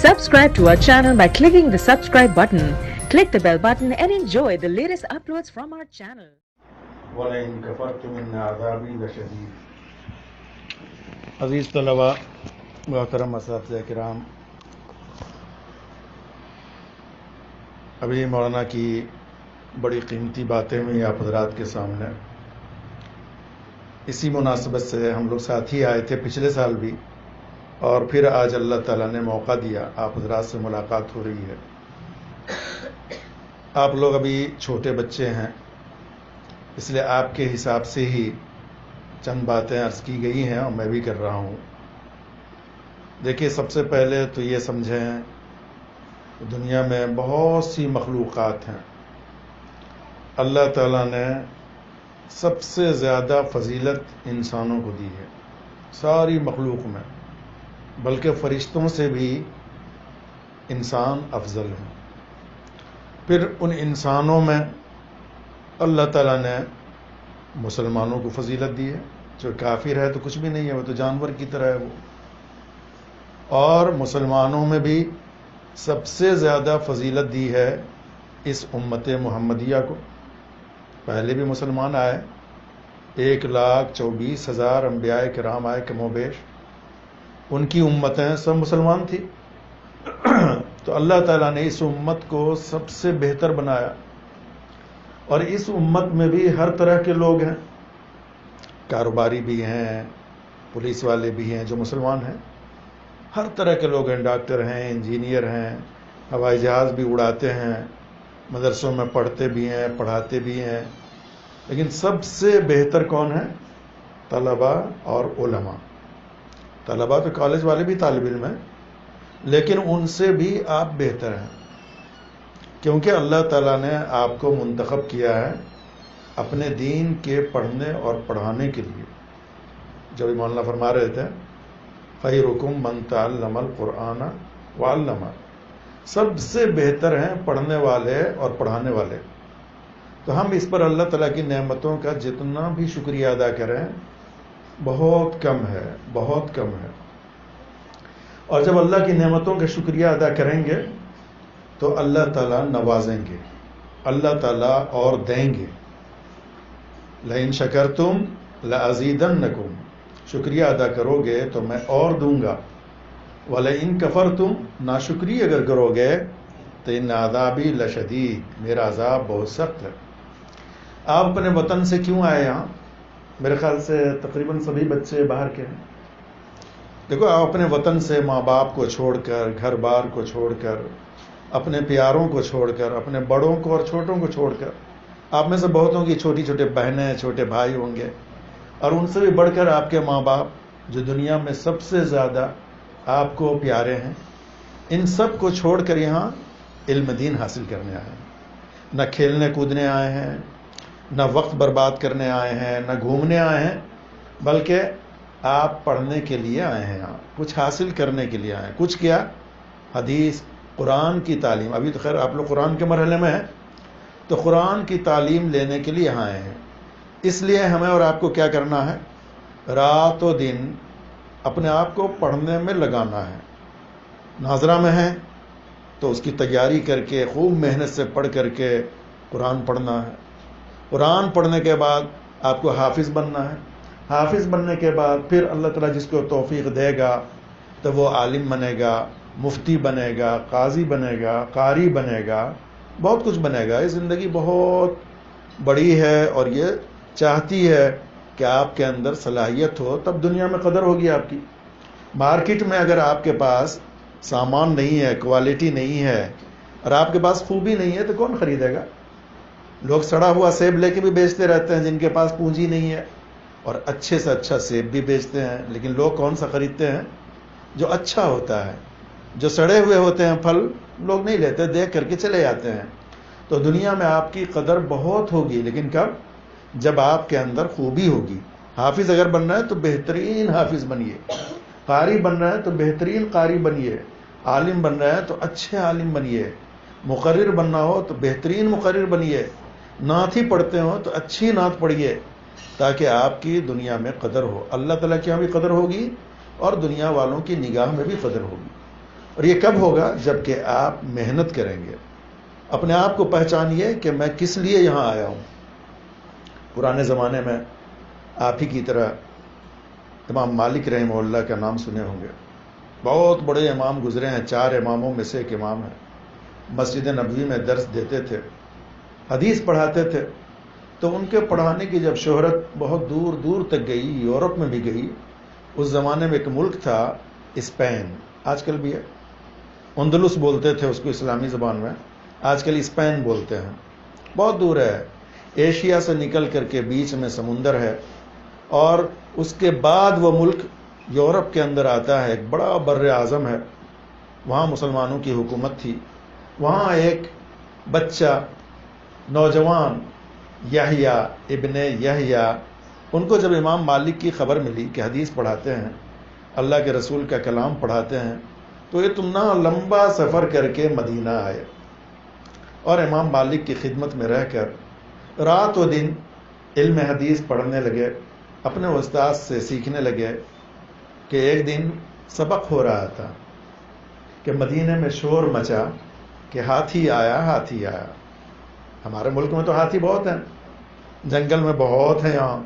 Subscribe to our channel by clicking the subscribe button. Click the bell button and enjoy the latest uploads from our channel. وَلَئِن كَفَرْتُمْ إِنَّ عَذَابِي لَشَدِيدٌ. عزیز طلباء، محترم اساتذہ کرام، ابھی مولانا کی بڑی قیمتی باتیں ہوئی آپ حضرات کے سامنے. اسی مناسبت سے ہم لوگ ساتھ ہی آئے تھے پچھلے سال بھی، اور پھر آج اللہ تعالیٰ نے موقع دیا، آپ حضرات سے ملاقات ہو رہی ہے. آپ لوگ ابھی چھوٹے بچے ہیں، اس لیے آپ کے حساب سے ہی چند باتیں عرض کی گئی ہیں اور میں بھی کر رہا ہوں. دیکھیے، سب سے پہلے تو یہ سمجھیں، دنیا میں بہت سی مخلوقات ہیں. اللہ تعالیٰ نے سب سے زیادہ فضیلت انسانوں کو دی ہے ساری مخلوق میں، بلکہ فرشتوں سے بھی انسان افضل ہیں. پھر ان انسانوں میں اللہ تعالیٰ نے مسلمانوں کو فضیلت دی ہے. جو کافر ہے تو کچھ بھی نہیں ہے، وہ تو جانور کی طرح ہے وہ. اور مسلمانوں میں بھی سب سے زیادہ فضیلت دی ہے اس امت محمدیہ کو. پہلے بھی مسلمان آئے، 1,24,000 انبیاء کرام آئے کم و بیش، ان کی امتیں سب مسلمان تھی. تو اللہ تعالیٰ نے اس امت کو سب سے بہتر بنایا. اور اس امت میں بھی ہر طرح کے لوگ ہیں، کاروباری بھی ہیں، پولیس والے بھی ہیں جو مسلمان ہیں، ہر طرح کے لوگ ہیں، ڈاکٹر ہیں، انجینئر ہیں، ہوائی جہاز بھی اڑاتے ہیں، مدرسوں میں پڑھتے بھی ہیں، پڑھاتے بھی ہیں. لیکن سب سے بہتر کون ہے؟ طلباء اور علماء. طلباء تو کالج والے بھی طالب علم ہیں، لیکن ان سے بھی آپ بہتر ہیں، کیونکہ اللہ تعالیٰ نے آپ کو منتخب کیا ہے اپنے دین کے پڑھنے اور پڑھانے کے لیے. جو بھی مولانا فرما رہے تھے، خیرکم من تعلم القرآن وعلمہ، سب سے بہتر ہیں پڑھنے والے اور پڑھانے والے. تو ہم اس پر اللہ تعالیٰ کی نعمتوں کا جتنا بھی شکریہ ادا کریں بہت کم ہے، بہت کم ہے. اور جب اللہ کی نعمتوں کا شکریہ ادا کریں گے تو اللہ تعالیٰ نوازیں گے، اللہ تعالیٰ اور دیں گے. لئن شکرتم لازیدنکم، شکریہ ادا کرو گے تو میں اور دوں گا. وَلَئِن کَفَرْتُمْ، ناشکری اگر کرو گے تو ان عذابی لشدید، میرا عذاب بہت سخت ہے. آپ اپنے وطن سے کیوں آئے یہاں؟ میرے خیال سے تقریباً سبھی بچے باہر کے ہیں. دیکھو، آپ اپنے وطن سے ماں باپ کو چھوڑ کر، گھر بار کو چھوڑ کر، اپنے پیاروں کو چھوڑ کر، اپنے بڑوں کو اور چھوٹوں کو چھوڑ کر، آپ میں سے بہتوں کی چھوٹی چھوٹے بہنیں، چھوٹے بھائی ہوں گے، اور ان سے بھی بڑھ کر آپ کے ماں باپ جو دنیا میں سب سے زیادہ آپ کو پیارے ہیں، ان سب کو چھوڑ کر یہاں علم دین حاصل کرنے آئے ہیں. نہ کھیلنے کودنے آئے ہیں، نہ وقت برباد کرنے آئے ہیں، نہ گھومنے آئے ہیں، بلکہ آپ پڑھنے کے لیے آئے ہیں، یہاں کچھ حاصل کرنے کے لیے آئے ہیں. کچھ کیا؟ حدیث، قرآن کی تعلیم. ابھی تو خیر آپ لوگ قرآن کے مرحلے میں ہیں، تو قرآن کی تعلیم لینے کے لیے یہاں آئے ہیں. اس لیے ہمیں اور آپ کو کیا کرنا ہے؟ رات و دن اپنے آپ کو پڑھنے میں لگانا ہے. ناظرہ میں ہیں تو اس کی تیاری کر کے خوب محنت سے پڑھ کر کے قرآن پڑھنا ہے. قرآن پڑھنے کے بعد آپ کو حافظ بننا ہے. حافظ بننے کے بعد پھر اللہ تعالیٰ جس کو توفیق دے گا تو وہ عالم بنے گا، مفتی بنے گا، قاضی بنے گا، قاری بنے گا، بہت کچھ بنے گا. یہ زندگی بہت بڑی ہے اور یہ چاہتی ہے کہ آپ کے اندر صلاحیت ہو، تب دنیا میں قدر ہوگی آپ کی. مارکیٹ میں اگر آپ کے پاس سامان نہیں ہے، کوالٹی نہیں ہے، اور آپ کے پاس خوبی نہیں ہے تو کون خریدے گا؟ لوگ سڑا ہوا سیب لے کے بھی بیچتے رہتے ہیں جن کے پاس پونجی نہیں ہے، اور اچھے سے اچھا سیب بھی بیچتے ہیں، لیکن لوگ کون سا خریدتے ہیں؟ جو اچھا ہوتا ہے. جو سڑے ہوئے ہوتے ہیں پھل لوگ نہیں لیتے، دیکھ کر کے چلے جاتے ہیں. تو دنیا میں آپ کی قدر بہت ہوگی، لیکن کب؟ جب آپ کے اندر خوبی ہوگی. حافظ اگر بننا ہے تو بہترین حافظ بنیے، قاری بننا ہے تو بہترین قاری بنیے، عالم بننا ہے تو اچھے عالم بنیے، مقرر بننا ہو تو بہترین مقرر بنیے، نعت ہی پڑھتے ہو تو اچھی نعت پڑھیے، تاکہ آپ کی دنیا میں قدر ہو. اللہ تعالیٰ کی یہاں بھی قدر ہوگی اور دنیا والوں کی نگاہ میں بھی قدر ہوگی. اور یہ کب ہوگا؟ جب کہ آپ محنت کریں گے. اپنے آپ کو پہچانیے کہ میں کس لیے یہاں آیا ہوں. پرانے زمانے میں آپ ہی کی طرح امام مالک رحمہ اللہ کا نام سنے ہوں گے. بہت بڑے امام گزرے ہیں، 4 اماموں میں سے ایک امام ہے. مسجد نبوی میں درس دیتے تھے، حدیث پڑھاتے تھے. تو ان کے پڑھانے کی جب شہرت بہت دور دور تک گئی، یورپ میں بھی گئی. اس زمانے میں ایک ملک تھا اسپین، آج کل بھی ہے. اندلس بولتے تھے اس کو اسلامی زبان میں، آج کل اسپین بولتے ہیں. بہت دور ہے، ایشیا سے نکل کر کے بیچ میں سمندر ہے. اور اس کے بعد وہ ملک یورپ کے اندر آتا ہے. ایک بڑا بر اعظم ہے، وہاں مسلمانوں کی حکومت تھی. وہاں ایک بچہ نوجوان یحییٰ ابن یحییٰ، ان کو جب امام مالک کی خبر ملی کہ حدیث پڑھاتے ہیں، اللہ کے رسول کا کلام پڑھاتے ہیں، تو اتنا لمبا سفر کر کے مدینہ آئے اور امام مالک کی خدمت میں رہ کر رات و دن علم حدیث پڑھنے لگے، اپنے استاد سے سیکھنے لگے. کہ ایک دن سبق ہو رہا تھا کہ مدینے میں شور مچا کہ ہاتھی آیا، ہاتھی آیا. ہمارے ملک میں تو ہاتھی بہت ہیں، جنگل میں بہت ہیں یہاں،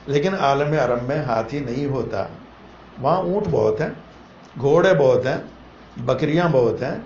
لیکن عالم عرب میں ہاتھی نہیں ہوتا. وہاں اونٹ بہت ہیں، گھوڑے بہت ہیں، بکریاں بہت ہیں،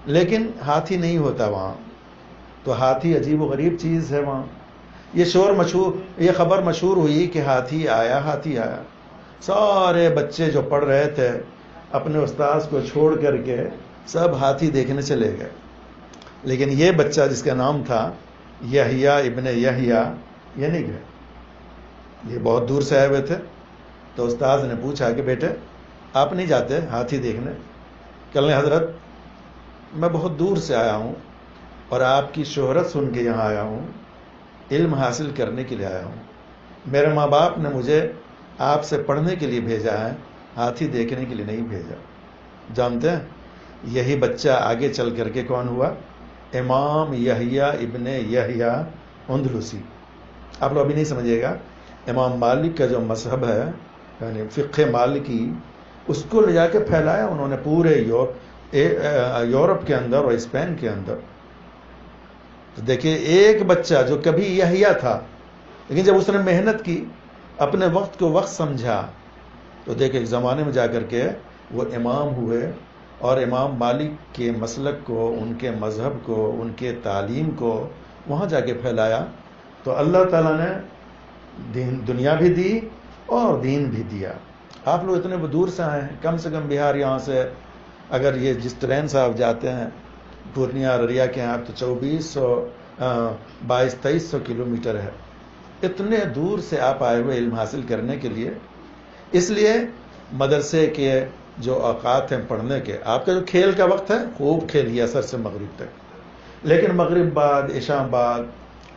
لیکن ہاتھی نہیں ہوتا وہاں. تو ہاتھی عجیب و غریب چیز ہے وہاں. یہ خبر مشہور ہوئی کہ ہاتھی آیا، ہاتھی آیا. سارے بچے جو پڑھ رہے تھے اپنے استاذ کو چھوڑ کر کے سب ہاتھی دیکھنے چلے گئے. لیکن یہ بچہ جس کا نام تھا یحییٰ ابن یحییٰ، یہ نہیں گئے. یہ بہت دور سے آئے ہوئے تھے. تو استاذ نے پوچھا کہ بیٹے آپ نہیں جاتے ہاتھی دیکھنے؟ کہنے حضرت میں بہت دور سے آیا ہوں اور آپ کی شہرت سن کے یہاں آیا ہوں، علم حاصل کرنے کے لیے آیا ہوں. میرے ماں باپ نے مجھے آپ سے پڑھنے کے لیے بھیجا ہے، ہاتھی دیکھنے کے لیے نہیں بھیجا. جانتے ہیں یہی بچہ آگے چل کر کے کون ہوا؟ امام یحییٰ ابن یحییٰ اندلسی. آپ لوگ ابھی نہیں سمجھے گا. امام مالک کا جو مذہب ہے یعنی فقہ مالکی، اس کو لے جا کے پھیلایا انہوں نے پورے یورپ کے اندر اور اسپین کے اندر. تو دیکھیں ایک بچہ جو کبھی یحییٰ تھا، لیکن جب اس نے محنت کی، اپنے وقت کو وقت سمجھا، تو دیکھیں ایک زمانے میں جا کر کے وہ امام ہوئے اور امام مالک کے مسلک کو، ان کے مذہب کو، ان کے تعلیم کو وہاں جا کے پھیلایا. تو اللہ تعالیٰ نے دنیا بھی دی اور دین بھی دیا. آپ لوگ اتنے دور سے آئے ہیں، کم سے کم بہار یہاں سے اگر یہ جس ٹرین سے آپ جاتے ہیں پورنیہ ارریہ کے آپ، تو 2200 کلومیٹر ہے. اتنے دور سے آپ آئے ہوئے علم حاصل کرنے کے لیے. اس لیے مدرسے کے جو اوقات ہیں پڑھنے کے، آپ کا جو کھیل کا وقت ہے خوب کھیلیے عصر سے مغرب تک، لیکن مغرب بعد، عشاء بعد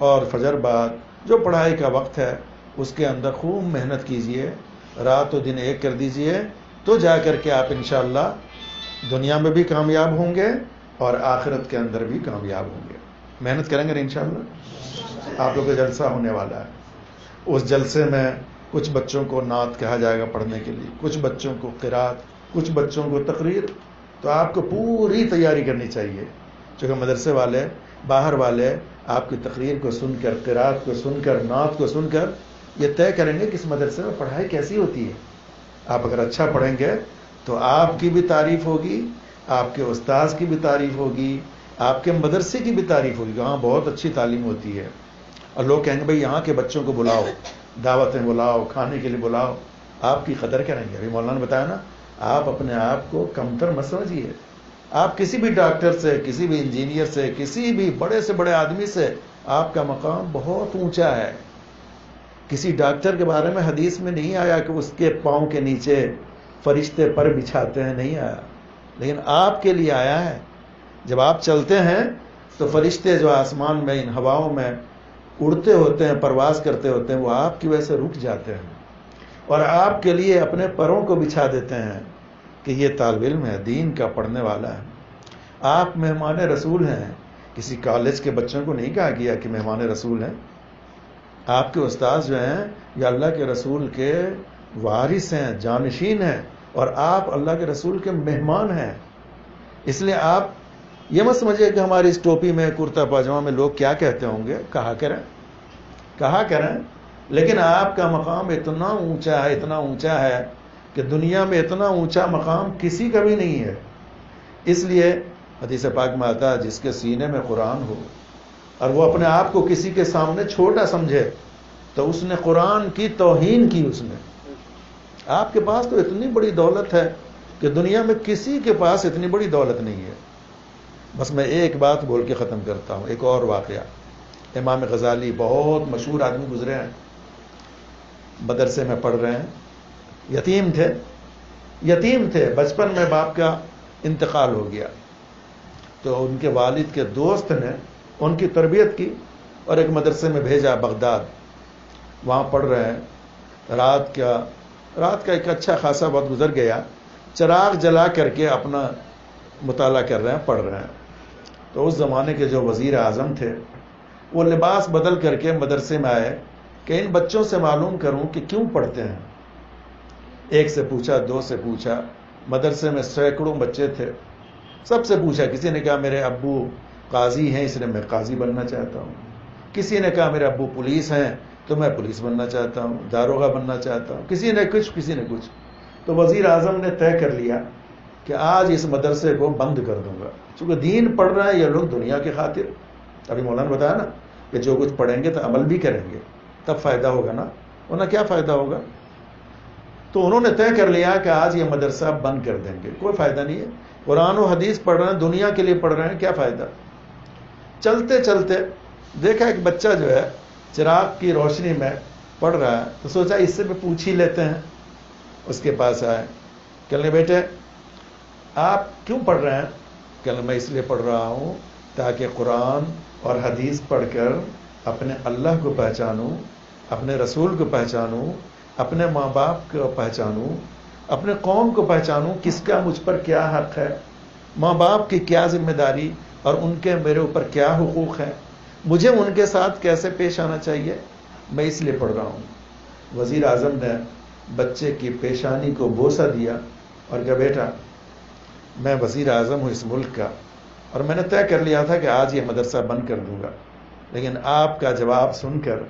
اور فجر بعد جو پڑھائی کا وقت ہے اس کے اندر خوب محنت کیجئے، رات و دن ایک کر دیجئے. تو جا کر کے آپ انشاءاللہ دنیا میں بھی کامیاب ہوں گے اور آخرت کے اندر بھی کامیاب ہوں گے. محنت کریں گے انشاءاللہ. آپ لوگ کا جلسہ ہونے والا ہے. اس جلسے میں کچھ بچوں کو نعت کہا جائے گا پڑھنے کے لیے، کچھ بچوں کو قرات، کچھ بچوں کو تقریر. تو آپ کو پوری تیاری کرنی چاہیے، چونکہ مدرسے والے، باہر والے آپ کی تقریر کو سن کر، قرات کو سن کر، نعت کو سن کر یہ طے کریں گے کہ اس مدرسے میں پڑھائی کیسی ہوتی ہے. آپ اگر اچھا پڑھیں گے تو آپ کی بھی تعریف ہوگی، آپ کے استاذ کی بھی تعریف ہوگی، آپ کے مدرسے کی بھی تعریف ہوگی. وہاں بہت اچھی تعلیم ہوتی ہے. اور لوگ کہیں گے بھائی یہاں کے بچوں کو بلاؤ، دعوتیں بلاؤ، کھانے کے لیے بلاؤ. آپ کی قدر کریں گے. ابھی مولانا نے بتایا نا، آپ اپنے آپ کو کمتر مت سمجھیے. آپ کسی بھی ڈاکٹر سے، کسی بھی انجینئر سے، کسی بھی بڑے سے بڑے آدمی سے آپ کا مقام بہت اونچا ہے. کسی ڈاکٹر کے بارے میں حدیث میں نہیں آیا کہ اس کے پاؤں کے نیچے فرشتے پر بچھاتے ہیں، نہیں آیا. لیکن آپ کے لیے آیا ہے. جب آپ چلتے ہیں تو فرشتے جو آسمان میں ان ہواؤں میں اڑتے ہوتے ہیں، پرواز کرتے ہوتے ہیں، وہ آپ کی وجہ سے رک جاتے ہیں اور آپ کے لیے اپنے پروں کو بچھا دیتے ہیں کہ یہ طالب علم ہے، دین کا پڑھنے والا ہے. آپ مہمان رسول ہیں. کسی کالج کے بچوں کو نہیں کہا گیا کہ مہمان رسول ہیں. آپ کے استاذ جو ہیں یہ اللہ کے رسول کے وارث ہیں، جانشین ہیں، اور آپ اللہ کے رسول کے مہمان ہیں. اس لیے آپ یہ مت سمجھے کہ ہماری اس ٹوپی میں کرتا پاجامہ میں لوگ کیا کہتے ہوں گے، کہا کریں، لیکن آپ کا مقام اتنا اونچا ہے کہ دنیا میں اتنا اونچا مقام کسی کا بھی نہیں ہے. اس لیے حدیث پاک میں آتا ہے جس کے سینے میں قرآن ہو اور وہ اپنے آپ کو کسی کے سامنے چھوٹا سمجھے تو اس نے قرآن کی توہین کی. اس نے، آپ کے پاس تو اتنی بڑی دولت ہے کہ دنیا میں کسی کے پاس اتنی بڑی دولت نہیں ہے. بس میں ایک بات بول کے ختم کرتا ہوں، ایک اور واقعہ. امام غزالی بہت مشہور آدمی گزرے ہیں، مدرسے میں پڑھ رہے ہیں، یتیم تھے، بچپن میں باپ کا انتقال ہو گیا تو ان کے والد کے دوست نے ان کی تربیت کی اور ایک مدرسے میں بھیجا بغداد. وہاں پڑھ رہے ہیں. رات کا ایک اچھا خاصا وقت گزر گیا، چراغ جلا کر کے اپنا مطالعہ کر رہے ہیں، پڑھ رہے ہیں. تو اس زمانے کے جو وزیر اعظم تھے وہ لباس بدل کر کے مدرسے میں آئے کہ ان بچوں سے معلوم کروں کہ کیوں پڑھتے ہیں. ایک سے پوچھا، دو سے پوچھا، مدرسے میں سینکڑوں بچے تھے، سب سے پوچھا. کسی نے کہا میرے ابو قاضی ہیں اس لیے میں قاضی بننا چاہتا ہوں. کسی نے کہا میرے ابو پولیس ہیں تو میں پولیس بننا چاہتا ہوں، داروغہ بننا چاہتا ہوں. کسی نے کچھ. تو وزیر اعظم نے طے کر لیا کہ آج اس مدرسے کو بند کر دوں گا. چونکہ دین پڑھ رہا ہے یہ لوگ دنیا کی خاطر. ابھی مولانا بتایا نا کہ جو کچھ پڑھیں گے تو عمل بھی کریں گے تب فائدہ ہوگا نا، ورنہ کیا فائدہ ہوگا. تو انہوں نے طے کر لیا کہ آج یہ مدرسہ بند کر دیں گے، کوئی فائدہ نہیں ہے. قرآن و حدیث پڑھ رہے ہیں، دنیا کے لیے پڑھ رہے ہیں، کیا فائدہ. چلتے چلتے دیکھا ایک بچہ جو ہے چراغ کی روشنی میں پڑھ رہا ہے تو سوچا اس سے بھی پوچھ ہی لیتے ہیں. اس کے پاس آئے، کہنے بیٹے آپ کیوں پڑھ رہے ہیں؟ کہنے میں اس لیے پڑھ رہا ہوں تاکہ قرآن اور حدیث پڑھ کر اپنے اللہ کو پہچانوں، اپنے رسول کو پہچانوں، اپنے ماں باپ کو پہچانوں، اپنے قوم کو پہچانوں، کس کا مجھ پر کیا حق ہے، ماں باپ کی کیا ذمہ داری اور ان کے میرے اوپر کیا حقوق ہیں، مجھے ان کے ساتھ کیسے پیش آنا چاہیے. میں اس لیے پڑھ رہا ہوں. وزیر اعظم نے بچے کی پیشانی کو بوسہ دیا اور کہا بیٹا میں وزیر اعظم ہوں اس ملک کا اور میں نے طے کر لیا تھا کہ آج یہ مدرسہ بند کر دوں گا، لیکن آپ کا جواب سن کر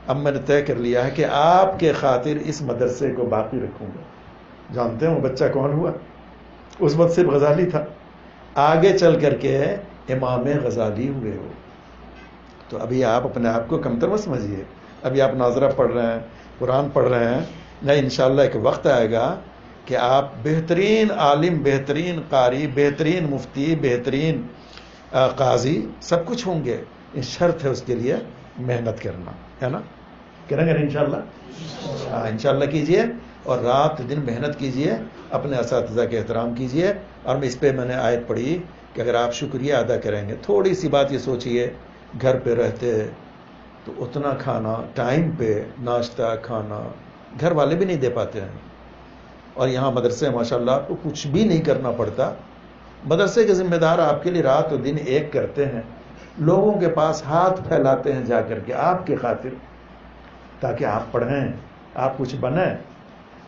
اب میں نے طے کر لیا ہے کہ آپ کے خاطر اس مدرسے کو باقی رکھوں گا. جانتے ہیں وہ بچہ کون ہوا؟ اس وقت صرف غزالی تھا، آگے چل کر کے امام غزالی ہوئے ہو. تو ابھی آپ اپنے آپ کو کمتر مت سمجھیے. ابھی آپ ناظرہ پڑھ رہے ہیں، قرآن پڑھ رہے ہیں، نہیں انشاءاللہ ایک وقت آئے گا کہ آپ بہترین عالم، بہترین قاری، بہترین مفتی، بہترین قاضی سب کچھ ہوں گے. شرط ہے اس کے لیے محنت کرنا، ہے نا؟ کریں گے انشاءاللہ؟ ہاں انشاءاللہ کیجئے اور رات دن محنت کیجئے، اپنے اساتذہ کے احترام کیجئے. اور اس پہ میں نے آیت پڑھی کہ اگر آپ شکریہ ادا کریں گے، تھوڑی سی بات یہ سوچئے، گھر پہ رہتے تو اتنا کھانا ٹائم پہ، ناشتہ کھانا گھر والے بھی نہیں دے پاتے ہیں، اور یہاں مدرسے ماشاءاللہ آپ کو کچھ بھی نہیں کرنا پڑتا. مدرسے کے ذمہ دار آپ کے لیے رات و دن ایک کرتے ہیں، لوگوں کے پاس ہاتھ پھیلاتے ہیں جا کر کے آپ کی خاطر، تاکہ آپ پڑھیں، آپ کچھ بنیں.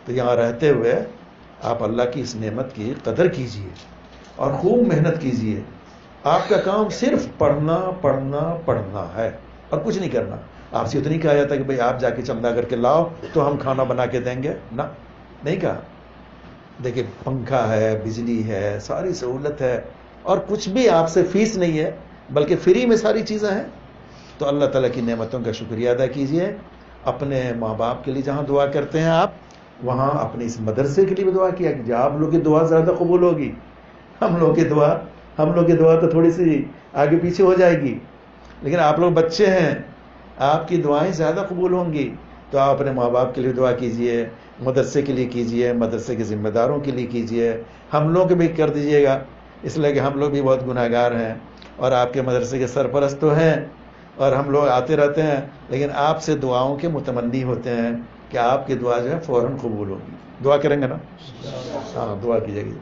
تو یہاں رہتے ہوئے آپ اللہ کی اس نعمت کی قدر کیجئے اور خوب محنت کیجئے. آپ کا کام صرف پڑھنا پڑھنا پڑھنا ہے اور کچھ نہیں کرنا. آپ سے اتنی کہا جاتا کہ بھئی آپ جا کے چندہ کر کے لاؤ تو ہم کھانا بنا کے دیں گے، نہ، نہیں کہا. دیکھیں پنکھا ہے، بجلی ہے، ساری سہولت ہے اور کچھ بھی آپ سے فیس نہیں ہے بلکہ فری میں ساری چیزیں ہیں. تو اللہ تعالیٰ کی نعمتوں کا شکریہ ادا کیجئے. اپنے ماں باپ کے لیے جہاں دعا کرتے ہیں آپ، وہاں اپنے اس مدرسے کے لیے بھی دعا کیا کہ آپ لوگ کی دعا زیادہ قبول ہوگی. ہم لوگ کی دعا تو تھوڑی سی آگے پیچھے ہو جائے گی، لیکن آپ لوگ بچے ہیں، آپ کی دعائیں زیادہ قبول ہوں گی. تو آپ اپنے ماں باپ کے لیے دعا کیجئے، مدرسے کے لیے کیجئے، مدرسے کے ذمہ داروں کے لیے کیجئے، ہم لوگ بھی کر دیجئے گا، اس لیے کہ ہم لوگ بھی بہت گناہ گار ہیں اور آپ کے مدرسے کے سرپرست تو ہیں اور ہم لوگ آتے رہتے ہیں، لیکن آپ سے دعاؤں کے متمنی ہوتے ہیں کہ آپ کی دعا جو ہے فوراً قبول ہوگی. دعا کریں گے نا؟ ہاں دعا کیجئے گی.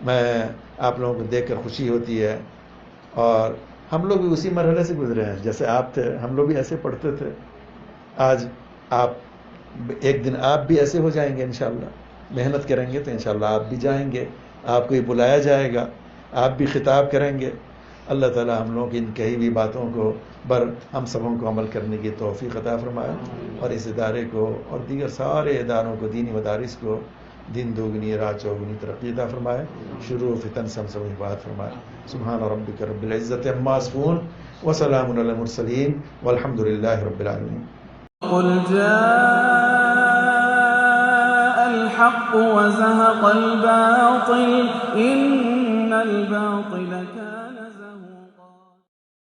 میں آپ لوگوں کو دیکھ کر خوشی ہوتی ہے، اور ہم لوگ بھی اسی مرحلے سے گزرے ہیں جیسے آپ تھے، ہم لوگ بھی ایسے پڑھتے تھے. آج آپ ایک دن آپ بھی ایسے ہو جائیں گے انشاءاللہ. محنت کریں گے تو انشاءاللہ آپ بھی جائیں گے، آپ کو یہ بلایا جائے گا آپ بھی خطاب کریں گے. اللہ تعالی ہم لوگوں کی ان کہی ہوئی باتوں کو پر ہم سبوں کو عمل کرنے کی توفیق عطا فرمائے, اور اس ادارے کو اور دیگر سارے اداروں کو, دینی مدارس کو دین دوگنی رات چوگنی ترقی عطا فرمائے, شروع و فتن سے ہم سب حفاظت فرمائے. سبحان ربک رب العزت عما یصفون وسلام علی المرسلین والحمد للہ رب العالمین. قل جاء الحق وزهق الباطل إن الباطل كان